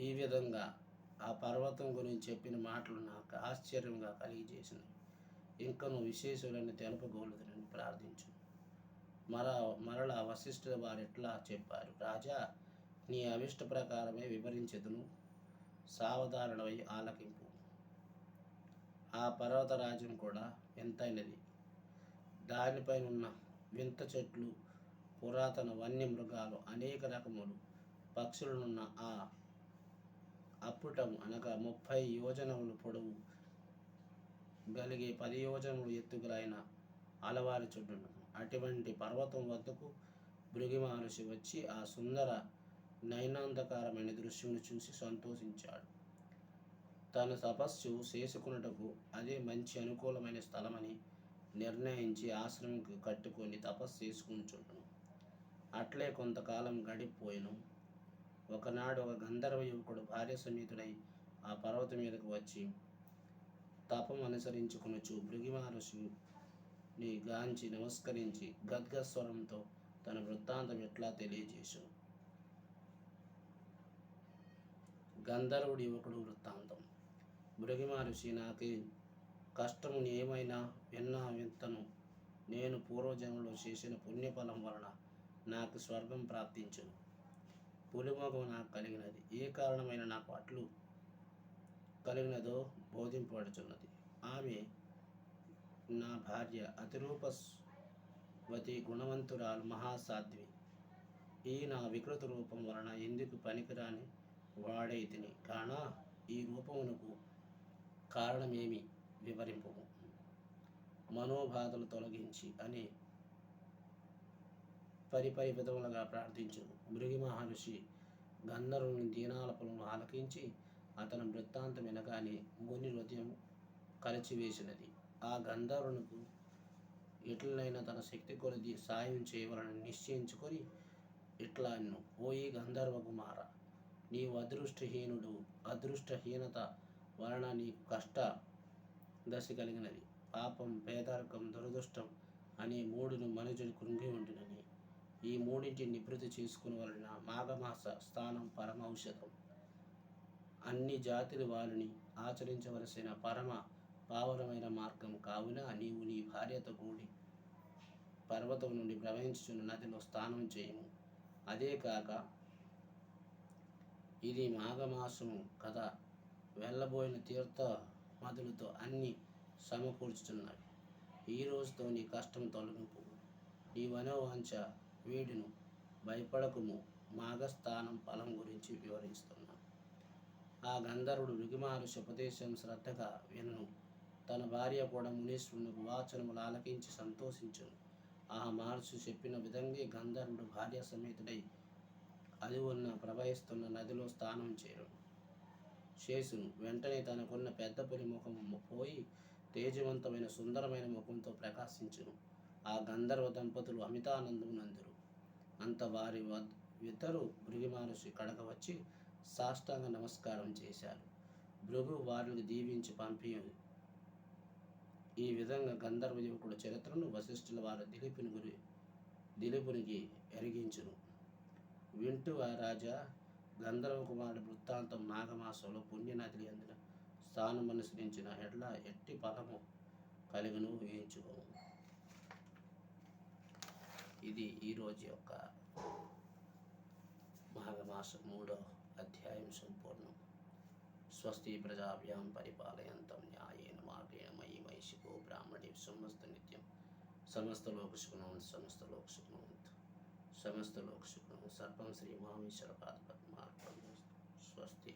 ఈ విధంగా ఆ పర్వతం గురించి చెప్పిన మాటలు నాకు ఆశ్చర్యంగా కలిగజేసినవి. ఇంకను విశేషులని తెలుపగోలుదని ప్రార్థించు. మరలా వశిష్ఠుల వారు ఎట్లా చెప్పారు, రాజా, నీ అభిష్ట ప్రకారమే వివరించెదను, సావధారణమై ఆలకింపు. ఆ పర్వతరాజ్యం కూడా ఎంతైనది. దానిపైన ఉన్న వింత చెట్లు, పురాతన వన్యమృగాలు, అనేక రకములు పక్షులనున్న ఆ అప్పుటం అనగా 30 యోజనములు పొడవు గలిగే 10 యోజనములు ఎత్తుగలైన అలవారి చుట్టను. అటువంటి పర్వతం వద్దకు భృగు మహర్షి వచ్చి ఆ సుందర నయనాంధకారమైన దృశ్యమును చూసి సంతోషించాడు. తన తపస్సు చేసుకున్నటకు అదే మంచి అనుకూలమైన స్థలమని నిర్ణయించి ఆశ్రమంకు కట్టుకొని తపస్సు చేసుకుంటున్నాను. అట్లే కొంతకాలం గడిపోయిను. ఒకనాడు ఒక గంధర్వ యువకుడు భార్య సమేతుడై ఆ పర్వతం మీదకు వచ్చి తపం అనుసరించుకొనుచు భృగు మహర్షిని గాంచి నమస్కరించి గద్గస్వరంతో తన వృత్తాంతం ఎట్లా తెలియజేశాను. గంధర్వుడి యువకుడు వృత్తాంతం. భృగు మహర్షి, నాకు కష్టము ఏమైనా వింతను. నేను పూర్వజన్మలో చేసిన పుణ్యఫలం వలన నాకు స్వర్గం ప్రాప్తించును. పులిమోగం నాకు కలిగినది. ఏ కారణమైన నాకు అట్లు కలిగినదో బోధింపబడుచున్నది. ఆమె నా భార్య, అతిరూపవతి, గుణవంతురాలు, మహాసాధ్వి. ఈ నా వికృత రూపం వలన ఎందుకు పనికిరాని వాడైతిని కాన ఈ రూపమునకు కారణమేమి వివరింపుము. మనోబాధలు తొలగించి అని పరిపరి విధములుగా ప్రార్థించును. భృగు మహర్షి గంధర్వుని దీనాలపలను ఆలకించి అతని వృత్తాంతం వినగానే ముని హృదయం కలిచివేసినది. ఆ గంధర్వునికి ఎట్లనైనా తన శక్తి కొలది సాయం చేయవలని నిశ్చయించుకొని ఇట్లా అన్ను, ఓయి గంధర్వ కుమార, నీవు అదృష్టహీనుడు. అదృష్టహీనత వలన నీకు కష్ట దశ కలిగినది. పాపం, పేదరికం, దురదృష్టం అనే మూడును మనుషుడు కృంగి ఉండినని ఈ మూడింటిని నివృత్తి చేసుకుని వలన మాఘమాస స్నానం పరమ ఔషధం. అన్ని జాతుల వారిని ఆచరించవలసిన పరమ పావనమైన మార్గం. కావున నీవు నీ భార్యతో కూడి పర్వతం నుండి ప్రవహించుచున్న నదిలో స్నానం చేయము. అదే కాక ఇది మాఘమాసము కదా, వెళ్ళబోయిన తీర్థ మధులతో అన్ని సమకూర్చుతున్నవి. ఈ రోజుతో నీ కష్టం తొలగింపు. నీ మనోవాంఛ వీడును. భయపడకుము. మాఘస్థానం ఫలం గురించి వివరిస్తున్నాను. ఆ గంధర్వుడు భృగు మహర్షి ఉపదేశం శ్రద్ధగా వినను. తన భార్య కూడా మునీశ్వరునికి వాచనములు ఆలకించి సంతోషించును. ఆ మహర్షి చెప్పిన విధంగా గంధర్వుడు భార్య సమేతుడై అది ఉన్న ప్రవహిస్తున్న నదిలో స్నానం చేసును. వెంటనే తనకున్న పెద్ద పులి ముఖము పోయి తేజవంతమైన సుందరమైన ముఖంతో ప్రకాశించును. ఆ గంధర్వ దంపతులు అమితానందము నందురు. అంత వారి ఇద్దరు భృగు మహర్షి కడగ వచ్చి సాష్టాంగ నమస్కారం చేశారు. భృగు వారిని దీవించి పంపి ఈ విధంగా గంధర్వ యువకుడు చరిత్రను వశిష్ఠుల వారు దిలీపునికి ఎరిగించును. వింటూ ఆ రాజా, గంధర్వ కుమారుడి వృత్తాంతం మాఘమాసంలో పుణ్యనది అందిన స్థానం అనుసరించిన ఎట్టి ఫలము కలిగిన ఊహించుకోము. ఇది ఈరోజు యొక్క మాఘమాసం 3వ అధ్యాయం సంపూర్ణం. స్వస్తి ప్రజాభ్యాం పరిపాలయంతం న్యాయేన మార్గేణ మయి మహిషికో బ్రాహ్మణి సమస్త నిత్యం సమస్త లోకసుకునవంతు సమస్త లోకసుకునవంతు సమస్త లోకసుకునవంతు. సర్వం శ్రీ మహామేశ్వర పాదపద్మార్పణం. స్వస్తి.